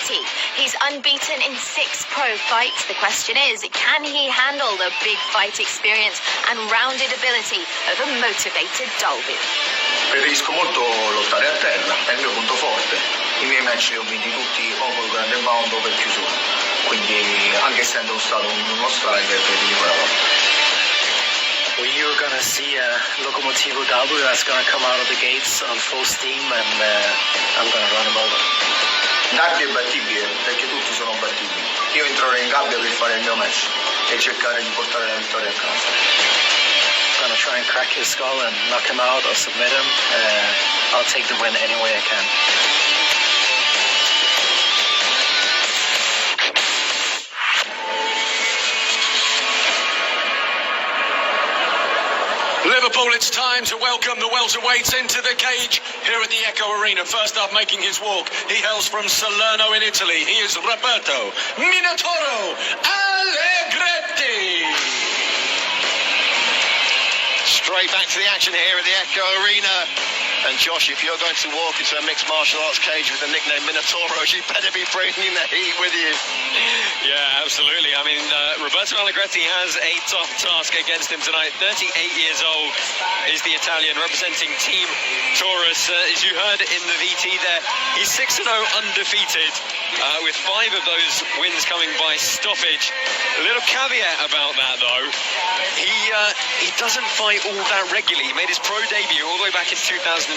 Allegretti. He's unbeaten in 6 pro fights. The question is, can he handle the big fight experience and rounded ability of a motivated Dalby? Preferisco molto lottare a terra, è il mio punto forte. I miei match li ho vinti tutti o col grande round o per chiusura. Quindi, anche essendo stato uno striker, prediligo la lotta. Well, you're going to see a Locomotivo Dalby that's going to come out of the gates on full steam, and I'm going to run him over. Dalby è battibile, perché tutti sono battibili. Io entrerò in gabbia per fare il mio match e cercare di portare la vittoria a casa. I'm going to try and crack his skull and knock him out or submit him. I'll take the win any way I can. Liverpool, it's time to welcome the welterweights into the cage here at the Echo Arena. First up, making his walk, he hails from Salerno in Italy. He is Roberto Allegretti. Straight back to the action here at the Echo Arena. And Josh, if you're going to walk into a mixed martial arts cage with the nickname Minotauros, you better be bringing the heat with you. Yeah, absolutely. I mean, Roberto Allegretti has a tough task against him tonight. 38 years old is the Italian representing Team Taurus. As you heard in the VT there, he's 6-0 undefeated, with 5 of those wins coming by stoppage. A little caveat about that, though. He doesn't fight all that regularly. He made his pro debut all the way back in 2013,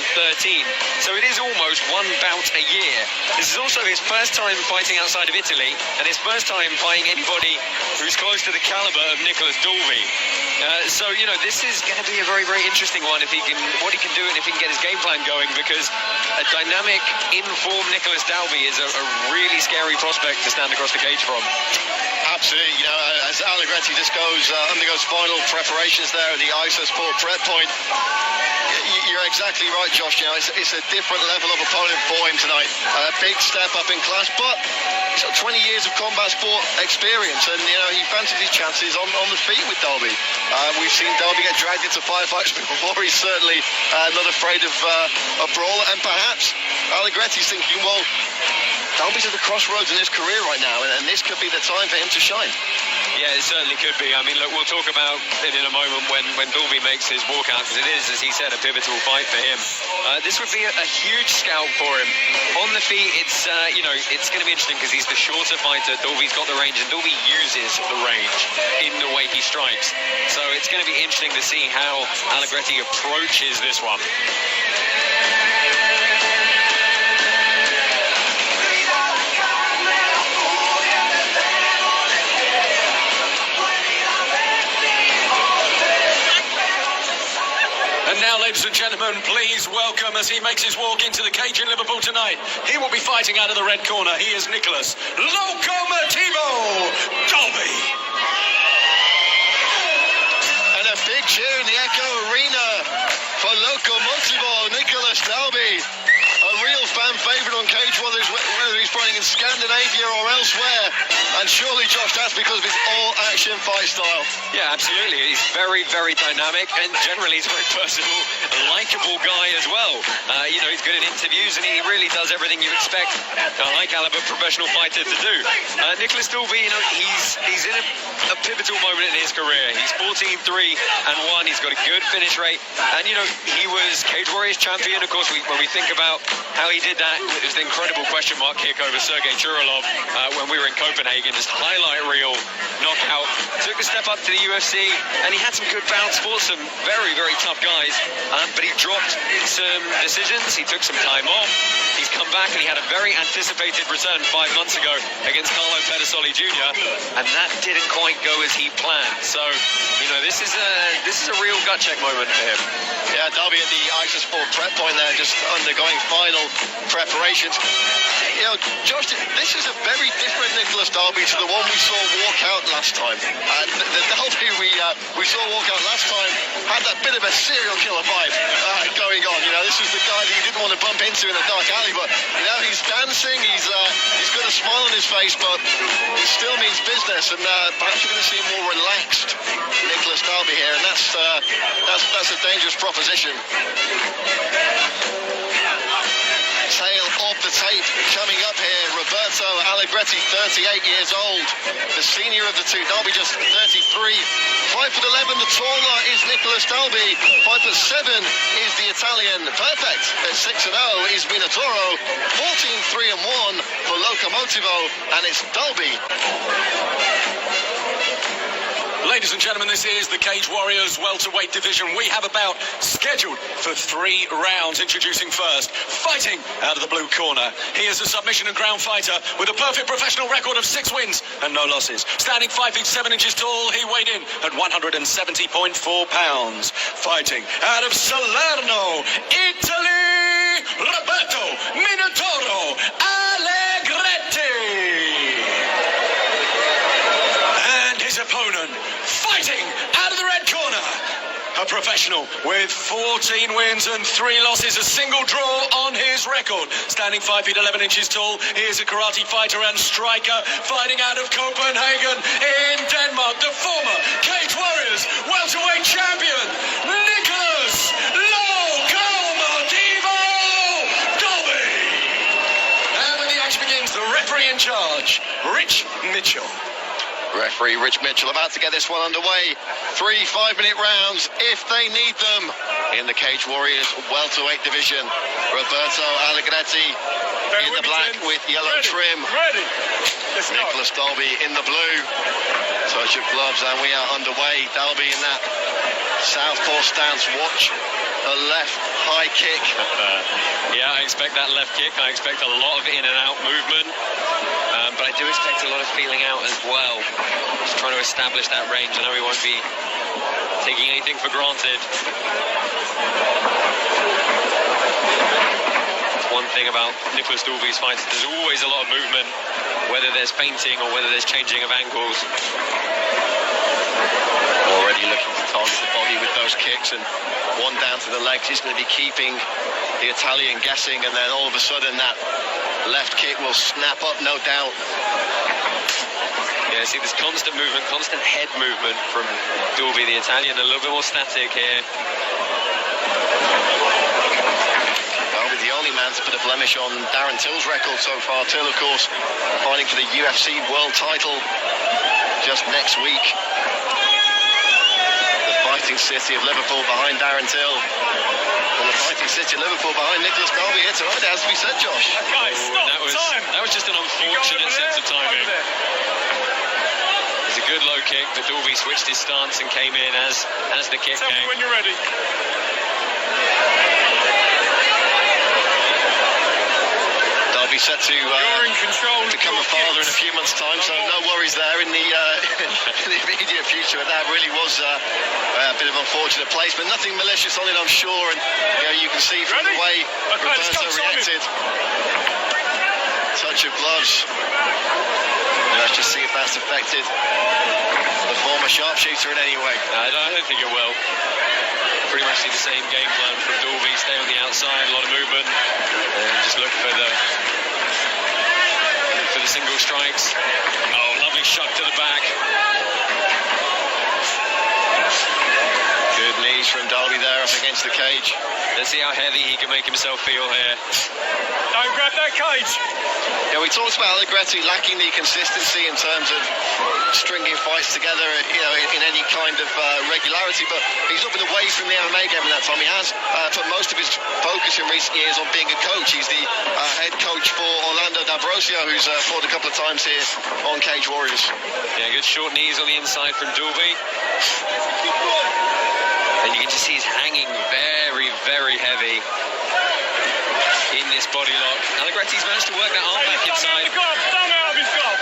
so it is almost 1 bout a year. This is also his first time fighting outside of Italy, and his first time fighting anybody who's close to the caliber of Nicolas Dalby. So, you know, this is going to be a very, very interesting one if he can, what he can do and if he can get his game plan going, because a dynamic, in-form Nicolas Dalby is a really scary prospect to stand across the cage from. Absolutely, you know, as Allegretti just undergoes final preparations there at the Isosport prep point, you're exactly right, Josh. You know, it's a different level of opponent for him tonight. A big step up in class, but he's got 20 years of combat sport experience, and you know he fancies his chances on the feet with Dalby. We've seen Dalby get dragged into firefights before. He's certainly not afraid of a brawl, and perhaps Allegretti's thinking, well, Dalby's at the crossroads in his career right now, and this could be the time for him to shine. Yeah, it certainly could be. I mean, look, we'll talk about it in a moment when Dalby makes his walkout, because it is, as he said, a pivotal fight for him. This would be a huge scalp for him. On the feet, it's you know, it's going to be interesting because he's the shorter fighter. Dalby's got the range, and Dalby uses the range in the way he strikes. So it's going to be interesting to see how Allegretti approaches this one. And now, ladies and gentlemen, please welcome, as he makes his walk into the cage in Liverpool tonight, he will be fighting out of the red corner. He is Nicolas Locomotivo Dalby. And a big cheer in the Echo Arena for Locomotivo Nicolas Dalby. A real fan favourite on cage, whether he's fighting in Scandinavia or elsewhere. And surely, Josh, that's because of his all-action fight style. Yeah, absolutely. He's very, very dynamic, and generally he's a very personable, likeable guy as well. You know, he's good in interviews, and he really does everything you expect a high-caliber professional fighter to do. Nicolas Dalby, you know, he's in a pivotal moment in his career. He's 14-3-1. He's got a good finish rate, and you know, he was Cage Warriors champion. Of course, when we think about how he did that, it was the incredible question mark kick over Sergei Churalov when we were in Copenhagen. Just highlight reel knockout. Took a step up to the UFC, and he had some good bouts, fought some very, very tough guys, but he dropped some decisions. He took some time off. He's come back, and he had a very anticipated return 5 months ago against Carlo Pedersoli Jr., and that didn't quite go as he planned. So, you know, this is a real gut check moment for him. Yeah, Dalby at the Isosport prep point there, just undergoing final preparations. You know, Josh, this is a very different Nicolas Dalby to the one we saw walk out last time. The Dalby we saw walk out last time had that bit of a serial killer vibe going on. You know, this was the guy that you didn't want to bump into in a dark alley, but you know, he's dancing, he's got a smile on his face, but he still means business, and perhaps we're going to see a more relaxed Nicolas Dalby here, and that's a dangerous proposition. tale of the tape coming up here. Roberto Allegretti, 38 years old, the senior of the two. Dalby just 33. 5'11", the taller is Nicolas Dalby. 5'7" is the Italian. Perfect at 6-0 is Minotauro. 14-3-1 for Locomotivo, and it's Dalby. Ladies and gentlemen, this is the Cage Warriors welterweight division. We have about scheduled for 3 rounds. Introducing first, fighting out of the blue corner. He is a submission and ground fighter with a perfect professional record of 6 wins and no losses. Standing 5 feet 7 inches tall, he weighed in at 170.4 pounds. Fighting out of Salerno, Italy, Roberto Minotauro Allegretti. His opponent, fighting out of the red corner, a professional with 14 wins and 3 losses, a single draw on his record. Standing 5 feet 11 inches tall, he is a karate fighter and striker, fighting out of Copenhagen in Denmark. The former Cage Warriors welterweight champion, Nicolas Locomotivo Dalby. And when the action begins, the referee in charge, Rich Mitchell. Referee Rich Mitchell about to get this one underway. 3 5-minute rounds if they need them in the Cage Warriors welterweight division. Roberto Allegretti in the black with yellow trim. Nicolas Dalby in the blue. Touch of gloves and we are underway. Dalby in that southpaw stance. Watch a left high kick. Yeah, I expect that left kick. I expect a lot of in and out movement. But I do expect a lot of feeling out as well. Just trying to establish that range. I know he won't be taking anything for granted. One thing about Nicolas Dalby's fights, there's always a lot of movement, whether there's feinting or whether there's changing of angles. Already looking to target the body with those kicks, and one down to the legs. He's going to be keeping the Italian guessing, and then all of a sudden that left kick will snap up, no doubt. Yeah, see this constant movement, constant head movement from Dalby, the Italian, a little bit more static here. Dalby, the only man to put a blemish on Darren Till's record so far. Till, of course, fighting for the UFC world title just next week. The fighting city of Liverpool behind Darren Till. And the fighting city of Liverpool behind Nicolas Dalby here tonight, as we said, Josh. Guys, stop. That was just an unfortunate sense of timing. It was a good low kick, but Dalby switched his stance and came in as the kick Tell me came. when you're ready. Dalby set to You're in control. become a father in a few months' time, so no worries there in the in the immediate future. That really was a bit of unfortunate placement. Nothing malicious on it, I'm sure, and you can see from the way Roberto reacted. Touch of gloves. Let's just see if that's affected the former sharpshooter in any way. I don't think it will. Pretty much see the same game plan from Dalby. Stay on the outside, a lot of movement, and just look for the single strikes. Oh, lovely shot to the back. Good knees from Dalby there up against the cage. Let's see how heavy he can make himself feel here. Don't grab that cage. Yeah, we talked about Allegretti lacking the consistency in terms of stringing fights together, in any kind of regularity, but he's not been away from the MMA game in that time. He has put most of his focus in recent years on being a coach. He's the head coach for Orlando D'Ambrosio, who's fought a couple of times here on Cage Warriors. Yeah, good short knees on the inside from Dalby. And you can just see he's hanging very, very heavy in this body lock. Allegretti's managed to work that arm back inside. Thumb out of his glove.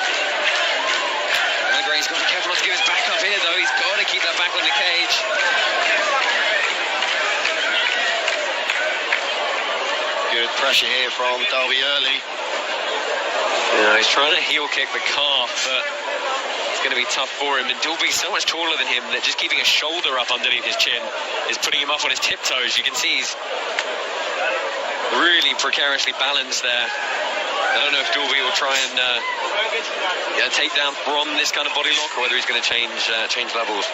Allegretti's got to be careful not to give his back up here, though. He's got to keep that back on the cage. Good pressure here from Dalby early. Yeah, he's trying to heel kick the calf, but it's going to be tough for him. And Dalby's so much taller than him that just keeping a shoulder up underneath his chin is putting him up on his tiptoes. You can see he's really precariously balanced there. I don't know if Dalby will try and take down from this kind of body lock, or whether he's going to change levels.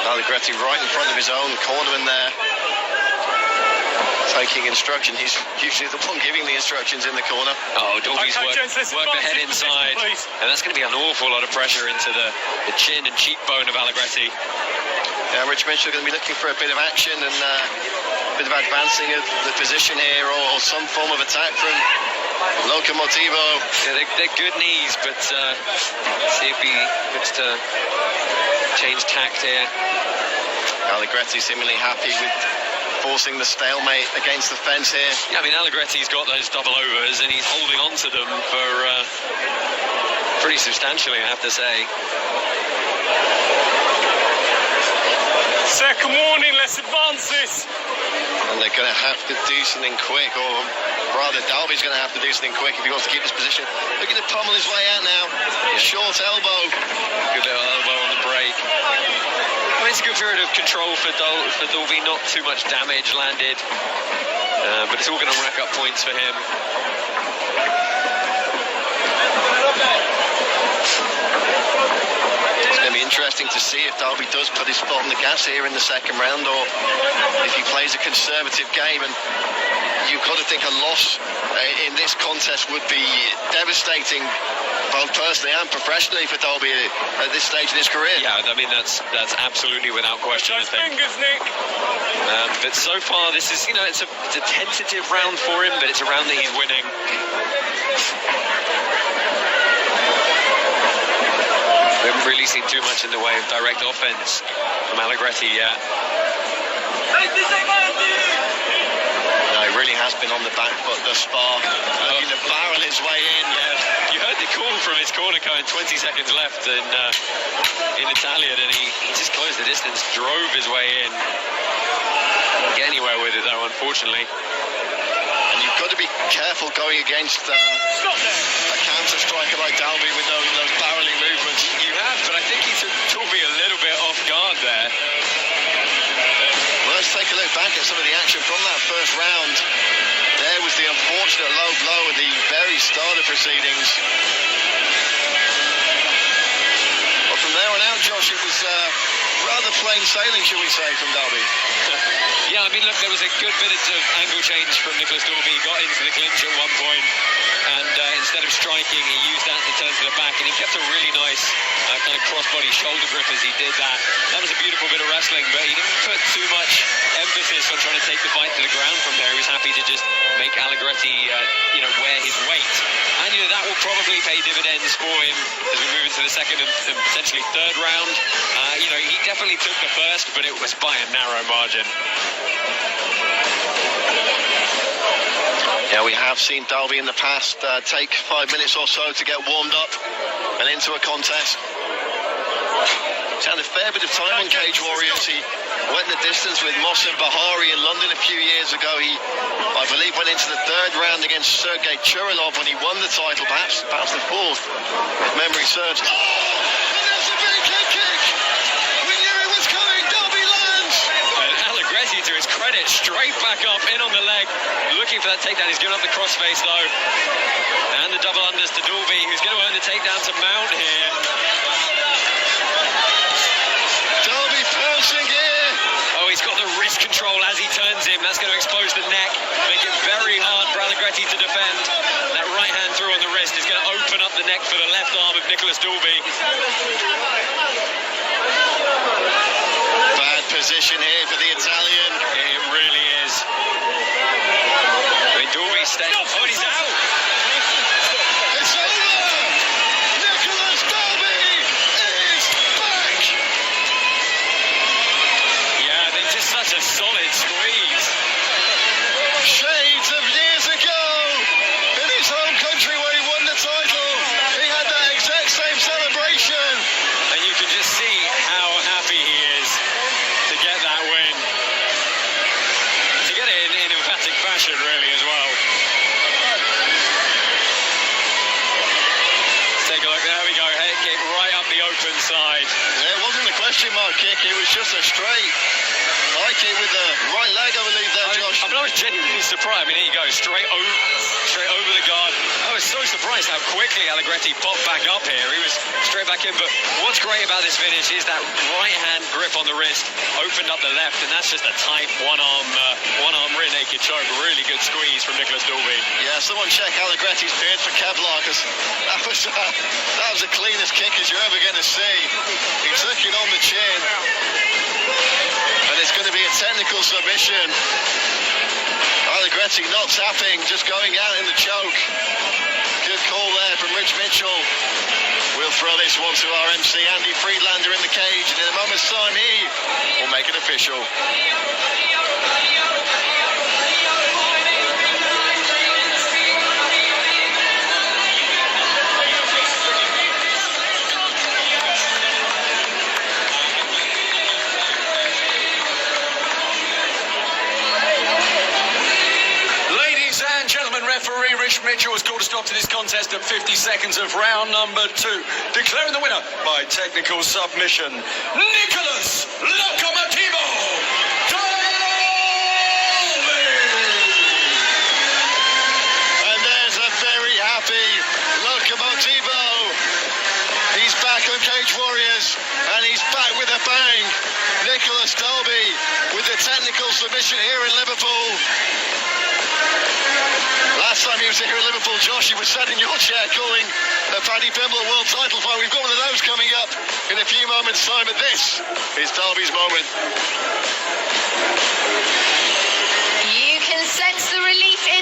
Allegretti right in front of his own cornerman there. taking instruction. He's usually the one giving the instructions in the corner. Oh, Dalby's worked ahead inside, and that's going to be an awful lot of pressure into the chin and cheekbone of Allegretti. Yeah, Rich Mitchell going to be looking for a bit of action and a bit of advancing of the position here, or some form of attack from Locomotivo. Yeah, they're good knees, but see if he looks to change tact here. Allegretti seemingly happy with forcing the stalemate against the fence here. Yeah, I mean, Allegretti's got those double overs and he's holding on to them for pretty substantially, I have to say. Second warning, let's advance this. And they're going to have to do something quick, or rather Dalby's going to have to do something quick if he wants to keep his position. Looking to pummel his way out now. Yeah. Short elbow. Good little elbow on the break. I mean, it's a good period of control for Dalby, not too much damage landed, but it's all going to rack up points for him. It's going to be interesting to see if Dalby does put his foot on the gas here in the second round, or if he plays a conservative game. And you've got to think a loss in this contest would be devastating, both personally and professionally, for Dalby at this stage in his career. Yeah, I mean, that's absolutely without question. Those fingers, Nick. But so far, this is, it's a tentative round for him, but it's a round that he's winning. We haven't really seen too much in the way of direct offense from Allegretti yet. No, he really has been on the back foot thus far, looking to barrel his way in. Yeah, you heard the call from his corner going 20 seconds left in Italian, and he just closed the distance, drove his way in. Didn't get anywhere with it though, unfortunately. And you've got to be careful going against a counter striker like Dalby with those barreling movements. You have, but I think he took Dalby a little bit off guard there. Well, let's take a look back at some of the action from that first round. There was the unfortunate low blow at the very start of proceedings. But from there on out, Josh, it was rather plain sailing, should we say, from Dalby. Yeah, I mean, look, there was a good bit of angle change from Nicolas Dalby. He got into the clinch at one point, and instead of striking, he used that to turn to the back, and he kept a really nice kind of crossbody shoulder grip as he did that. That was a beautiful bit of wrestling, but he didn't put too much emphasis on trying to take the fight to the ground from there. He was happy to just make Allegretti, wear his weight. And, that will probably pay dividends for him as we move into the second and potentially third round. He definitely took the first, but it was by a narrow margin. Yeah, we have seen Dalby in the past take 5 minutes or so to get warmed up and into a contest. He's had a fair bit of time on Cage Warriors. He went the distance with Mohsen Bahari in London a few years ago. He, I believe, went into the third round against Sergei Churilov when he won the title, perhaps the fourth, if memory serves. Oh, and that's a big kick! We knew it was coming. Dalby lands. And Allegretti, to his credit, straight back up, in on the leg, looking for that takedown. He's given up the crossface though, and the double unders to Dalby, who's going to earn the takedown to mount here. Dalby pouncing here. Oh, he's got the wrist control as he turns him. That's going to expose the neck, make it very hard for Allegretti to defend. That right hand through on the wrist is going to open up the neck for the left arm of Nicolas Dalby. Bad position here for the Italian. It really is. I mean, Dalby's staying. Oh, and he's out. It's over. Nicolas Dalby is back. Yeah, they're just such a solid squeeze. Shades of years ago, in his home country where he won the title, he had that exact same celebration. And you can just see how happy he is to get that win. To get it in emphatic fashion, really, as well. Let's take a look. There we go. Head kick right up the open side. It wasn't a question mark kick, it was just a straight high kick with the right leg, I believe, there, Josh. Josh. I was genuinely surprised. I mean, here you go, straight over the guard. I was so surprised how quickly Allegretti popped back up here. He was straight back in. But what's great about this finish is that right-hand grip on the wrist opened up the left, and that's just a tight one-arm rear naked choke. Really good squeeze from Nicolas Dalby. Yeah, someone check Allegretti's beard for Kevlar, because that was the cleanest kick as you're ever going to see. He took it on the chin, and it's going to be a technical submission. Allegretti not tapping, just going out in the choke. Good call there from Rich Mitchell. We'll throw this one to our MC, Andy Friedlander, in the cage, and in a moment's time he will make it official. Referee Rich Mitchell has called a stop to this contest at 50 seconds of round number 2, declaring the winner by technical submission, Nicolas Locomotivo Dalby! And there's a very happy Locomotivo. He's back on Cage Warriors, and he's back with a bang. Nicolas Dalby with the technical submission here in Liverpool. Last time he was here in Liverpool, Josh, he was sat in your chair calling the Paddy Pimblett World Title fight. We've got one of those coming up in a few moments' time, but this is Dalby's moment. You can sense the relief in